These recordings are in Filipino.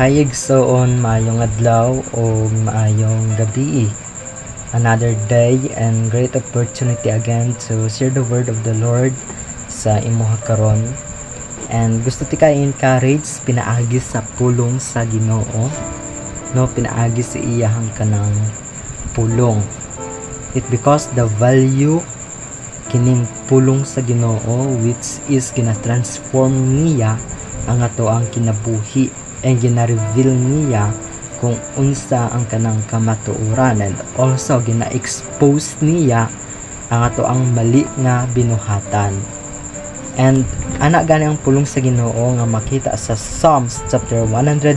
Hayigsoon maayong adlaw o maayong gabi. Another day and great opportunity again to share the word of the Lord sa imuha karon. And gusto ti ka encourage pinaagi sa pulong sa Ginoo. No, pinaagi sa iyahang kanang pulong. It because the value kining pulong sa Ginoo which is gina-transform niya ang ato ang kinabuhi and gina-reveal niya kung unsa ang kanang kamatuoran and also gina-expose niya ang ato ang mali nga binuhatan. And ana gani ang pulong sa Ginoo nga makita sa Psalms chapter 103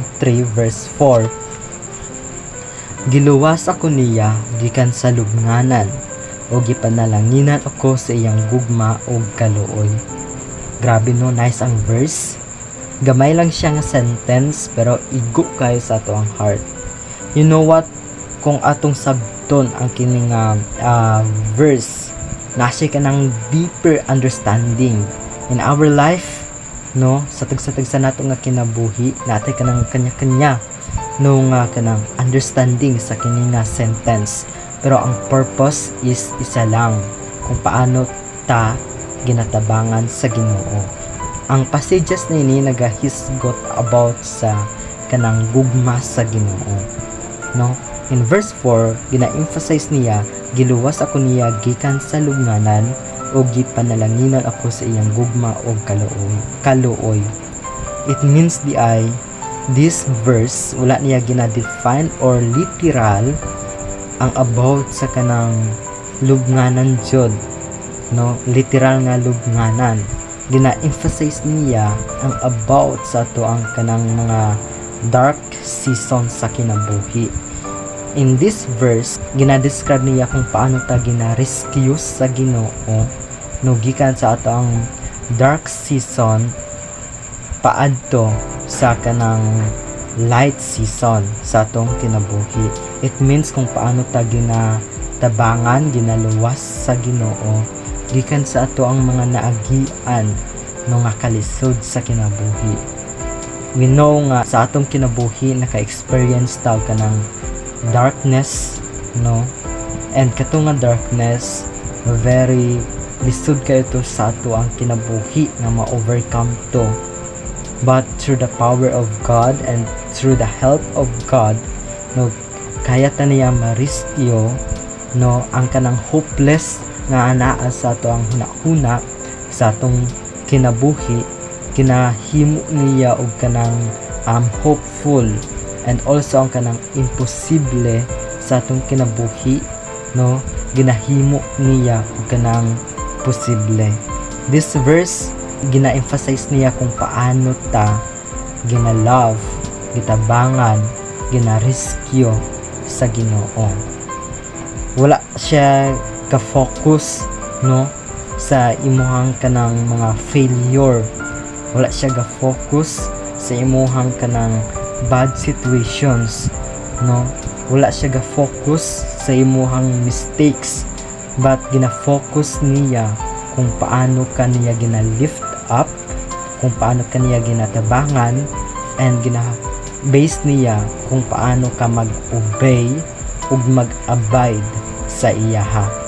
verse 4. Giluwas ako niya gikan sa lubnganan o gipanalanginan ako sa iyang gugma o kaluoy. Grabe no, nice ang verse. Gamay lang siya nga sentence pero igo kayo sa ato ang heart. You know what? Kung atong sabton ang kining verse, nasi ka ng deeper understanding in our life, no? Sa tag sa nato nga kinabuhi, natay ka ng kanya-kanya no nga kanang understanding sa kining sentence. Pero ang purpose is isa lang, kung paano ta ginatabangan sa Ginoo. Ang passages na ini nagahisgot about sa kanang gugma sa Ginoo. No? In verse 4, gina-emphasize niya, giluwas ako niya gikan sa lubnganan o gipanalanginan ako sa iyang gugma o kaluoy. It means this verse wala niya gina-define or literal ang about sa kanang lubnganan jud, no? Literal nga lubnganan. Gina-emphasize niya ang about sa ato ang kanang mga dark season sa kinabuhi. In this verse, gina-describe niya kung paano ta gina-rescue sa Ginoo no gikan sa ato ang dark season paadto sa kanang light season sa atong kinabuhi. It means kung paano ta ginatabangan, ginaluwas sa Ginoo gikan sa ato ang mga naagian no nga kalisod sa kinabuhi. We know nga sa atong kinabuhi naka-experience taw ka ng darkness, no? And kato nga darkness very lisod kayo to sa ato ang kinabuhi na ma-overcome to. But through the power of God and through the help of God, no, kaya ta niya ma-rescue no ang kanang hopeless nga anaa sa ato ang hunahuna sa atong kinabuhi, kinahimo niya og kanang hopeful and also ang kanang imposible sa atong kinabuhi, no, ginahimo niya og kanang posible. This verse gina-emphasize niya kung paano ta gina-love, gitabangan, gina-rescue sa Ginoo. Wala siya ka-focus no sa imuhang kanang mga failure. Wala siya ga-focus sa imuhang kanang bad situations, no. Wala siya ga-focus sa imuhang mistakes, but gina-focus niya kung paano kaniya gina-lift up, kung paano kaniya ginatabangan, and gina-base niya kung paano ka mag-obey ug mag-abide sa iyaha.